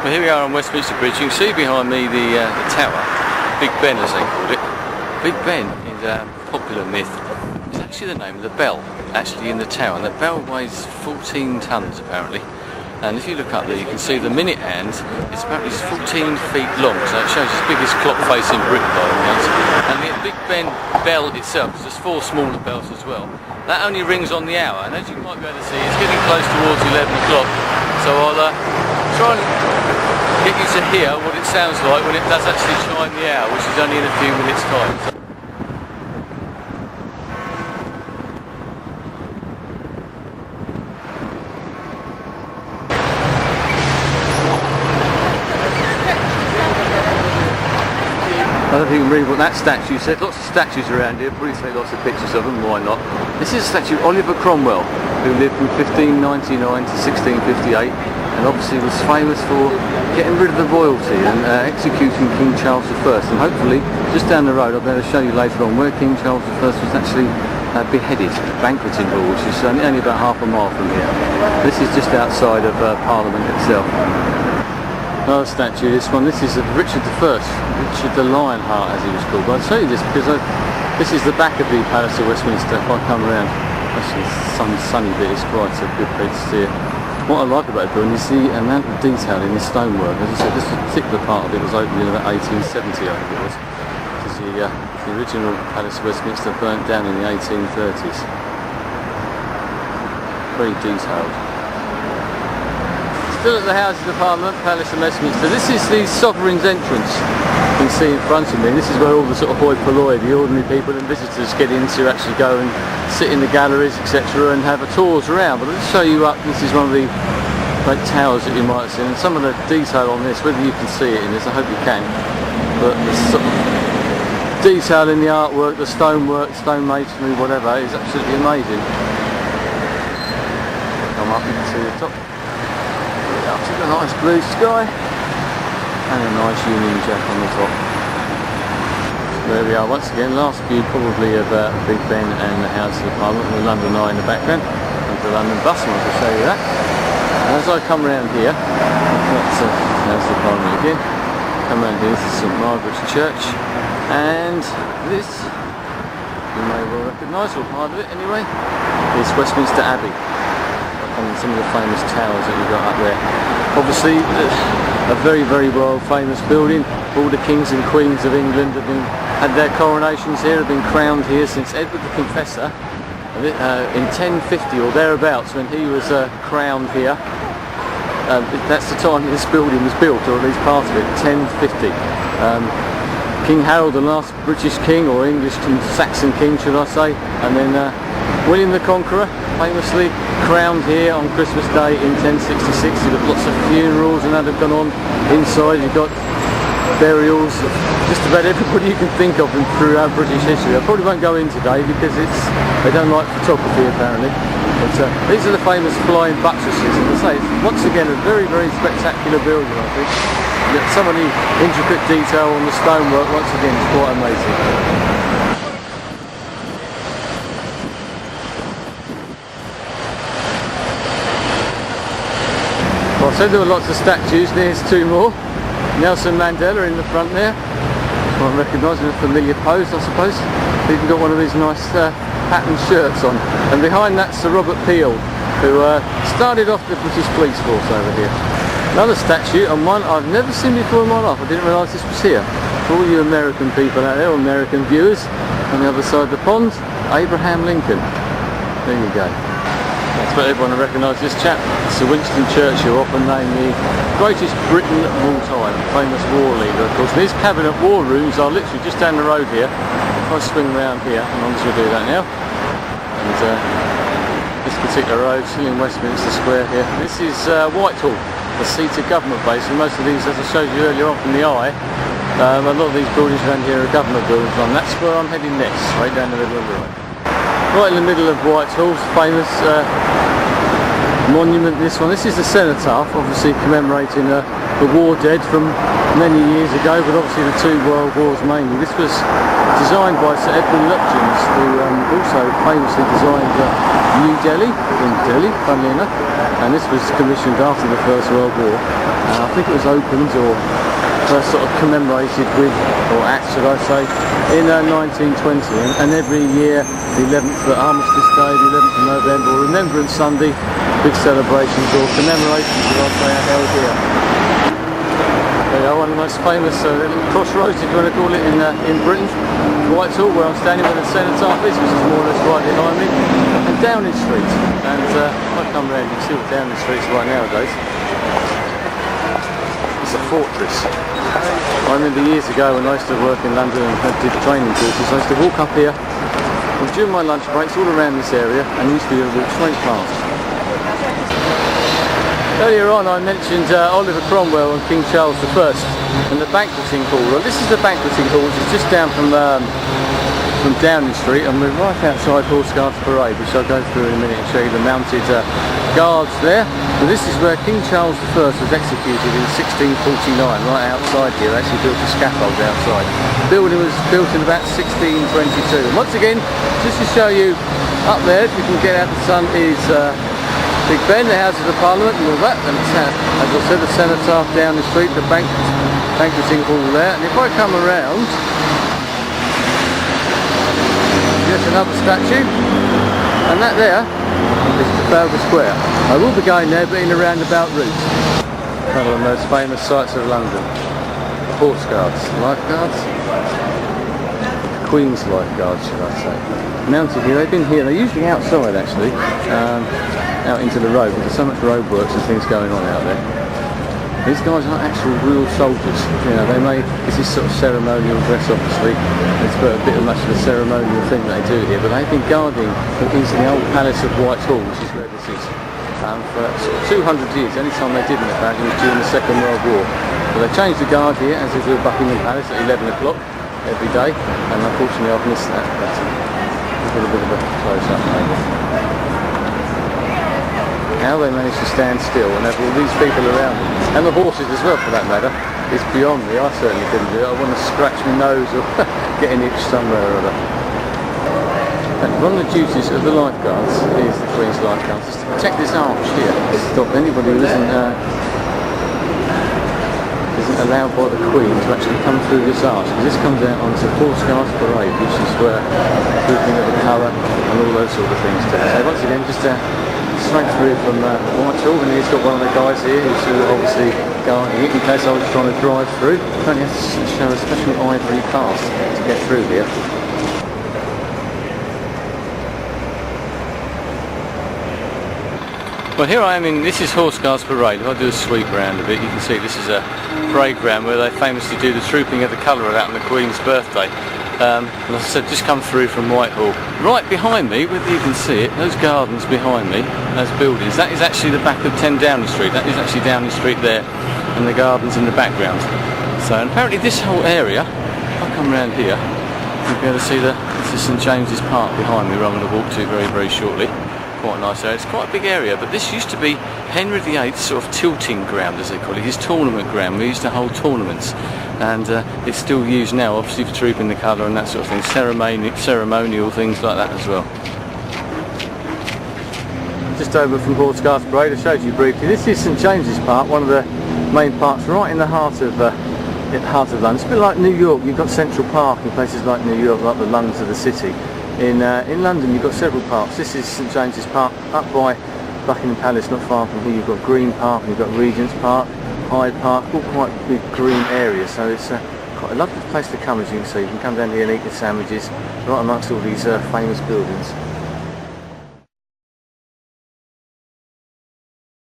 Well, here we are on Westminster Bridge. You can see behind me the tower, Big Ben as they call it. Big Ben is a popular myth. It's actually the name of the bell, actually in the tower. And the bell weighs 14 tonnes apparently. And if you look up there, you can see the minute hand is apparently 14 feet long. So it shows the biggest clock face in Britain by all accounts. And the Big Ben bell itself, because there's 4 smaller bells as well, that only rings on the hour. And as you might be able to see, it's getting close towards 11 o'clock. So I'll try and get you to hear what it sounds like when it does actually chime the hour, which is only in a few minutes' time. I don't know if you can read what that statue said. Lots of statues around here, probably take lots of pictures of them, why not? This is a statue of Oliver Cromwell, who lived from 1599 to 1658, and obviously was famous for getting rid of the royalty and executing King Charles I. And hopefully, just down the road, I'll be able to show you later on where King Charles I was actually beheaded, banqueting hall, which is only about half a mile from here. This is just outside of Parliament itself. Another statue, this one, this is of Richard I, Richard the Lionheart as he was called. But I'll show you this because this is the back of the Palace of Westminster. If I come around, actually the sunny bit is quite a good place to see it. What I like about the building is the amount of detail in the stonework. As I said, this particular part of it was opened in about 1870, I think it was. Because the original Palace of Westminster burnt down in the 1830s. Very detailed. Still at the Houses of Parliament, Palace of Westminster. This is the Sovereign's entrance. You can see in front of me. This is where all the sort of hoi polloi, the ordinary people and visitors get in to actually go and sit in the galleries, etc., and have a tours around. But I'll just show you up. This is one of the great towers that you might have seen. And some of the detail on this, whether you can see it in this, I hope you can. But the sort of detail in the artwork, the stonework, stone masonry, whatever, is absolutely amazing. Come up, you can see the top. Up to the nice blue sky and a nice Union Jack on the top. So there we are once again, last view probably of Big Ben and the Houses of Parliament with London Eye in the background and the London bus, I want to show you that. And as I come around here, that's the Houses of Parliament again, come around here, this is St Margaret's Church, and this, you may well recognise, or part of it anyway, is Westminster Abbey. And some of the famous towers that you've got up there. Obviously a very, very well famous building. All the kings and queens of England have had their coronations here, have been crowned here since Edward the Confessor in 1050 or thereabouts, when he was crowned here. That's the time that this building was built, or at least part of it, 1050. King Harold, the last British king, or English and Saxon king should I say, and then William the Conqueror, famously crowned here on Christmas Day in 1066. You've got lots of funerals and that have gone on inside. You've got burials of just about everybody you can think of throughout British history. I probably won't go in today because they don't like photography apparently. But these are the famous flying buttresses, and I say it's once again a very, very spectacular building, I think. Yet some of the intricate detail on the stonework once again is quite amazing. Well, I said there were lots of statues, there's 2 more. Nelson Mandela in the front there. Might recognise in a familiar pose, I suppose. Even got one of these nice patterned shirts on. And behind that's Sir Robert Peel, who started off the British Police Force over here. Another statue, and one I've never seen before in my life. I didn't realise this was here. For all you American people out there, American viewers, on the other side of the pond, Abraham Lincoln. There you go. That's what everyone will recognise this chap. Sir Winston Churchill, often named the greatest Briton of all time, famous war leader of course. These cabinet war rooms are literally just down the road here. If I swing around here, and I'm just going to do that now. And this particular road, still in Westminster Square here. This is Whitehall, the seat of government basically. Most of these, as I showed you earlier on from the eye, a lot of these buildings around here are government buildings, and that's where I'm heading next, right down the middle of the road. Right in the middle of Whitehall's famous monument, this one. This is the cenotaph, obviously commemorating the war dead from many years ago, but obviously the two world wars mainly. This was designed by Sir Edwin Lutyens, who also famously designed New Delhi, in Delhi, funnily enough, and this was commissioned after the First World War. I think it was opened, or first sort of commemorated with, or at should I say, in 1920, and every year the 11th Armistice Day, the 11th of November, or Remembrance Sunday, big celebrations or commemorations, should I say, are held here. There you are, one of the most famous crossroads, if you want to call it, in Britain. Whitehall, where I'm standing, where the cenotaph is, which is more or less right behind me, and Downing Street. And if I come round, you can see what Downing Street's like nowadays. It's a fortress. I remember years ago when I used to work in London and did training courses, I used to walk up here, and during my lunch breaks all around this area, and used to be able to walk straight past. Earlier on I mentioned Oliver Cromwell and King Charles I and the banqueting hall. Well, this is the banqueting hall, which is just down from Downing Street, and we're right outside Horse Guards Parade, which I'll go through in a minute and show you the mounted guards there. But this is where King Charles I was executed in 1649, right outside here. They actually built a scaffold outside. The building was built in about 1622. And once again, just to show you up there, if you can get out the sun, is Big Ben, the Houses of Parliament and all that, and as I said, the cenotaph down the street, the banqueting hall there. And if I come around, there's another statue, and that there is Trafalgar Square. I will be going there, but in a roundabout route. One of the most famous sights of London. Horse Guards, lifeguards, Queen's lifeguards, should I say. Mounted here, they've been here, they're usually outside actually, out into the road, because there's so much roadworks and things going on out there. These guys aren't actual real soldiers, you know, this is sort of ceremonial dress obviously, it's a bit of much of a ceremonial thing that they do here, but they've been guarding into the old Palace of Whitehall, which is where this is, for sort of 200 years. Any time they didn't, apparently, was during the Second World War. But they changed the guard here, as they do at Buckingham Palace, at 11 o'clock every day, and unfortunately I've missed that, but a little bit of a close-up maybe. How they manage to stand still and have all these people around them, and the horses as well for that matter, is beyond me. I certainly couldn't do it. I want to scratch my nose or get an itch somewhere or other. And one of the duties of the lifeguards is the Queen's lifeguards is to protect this arch here, to stop anybody who isn't allowed by the Queen to actually come through this arch, because this comes out onto Horse Guards Parade, which is where grouping of the colour and all those sort of things do. So once again, just straight through from Whitehall, and he's got one of the guys here who's obviously guarding it in case I was trying to drive through. I only have to show a special ivory pass to get through here. Well, here I am this is Horse Guards Parade. If I do a sweep round a bit, you can see this is a parade ground where they famously do the trooping of the colour out on the Queen's birthday. And as I said, just come through from Whitehall. Right behind me, whether you can see it, those gardens behind me, those buildings, that is actually the back of 10 Downing Street. That is actually Downing Street there, and the gardens in the background. So, and apparently this whole area, if I come round here, you'll be able to see this is St James's Park behind me, where I'm going to walk to very, very shortly. Quite a nice area. It's quite a big area, but this used to be Henry VIII's sort of tilting ground, as they call it, his tournament ground. We used to hold tournaments, and it's still used now, obviously for trooping the colour and that sort of thing, ceremonial things like that as well. Just over from Horse Guards Parade, I showed you briefly. This is St James's Park, one of the main parks right in the heart of London. It's a bit like New York. You've got Central Park in places like New York, like the lungs of the city. In London you've got several parks. This is St James's Park, up by Buckingham Palace, not far from here. You've got Green Park, and you've got Regent's Park, Hyde Park, all quite big green areas, so it's quite a lovely place to come, as you can see. You can come down here and eat your sandwiches right amongst all these famous buildings.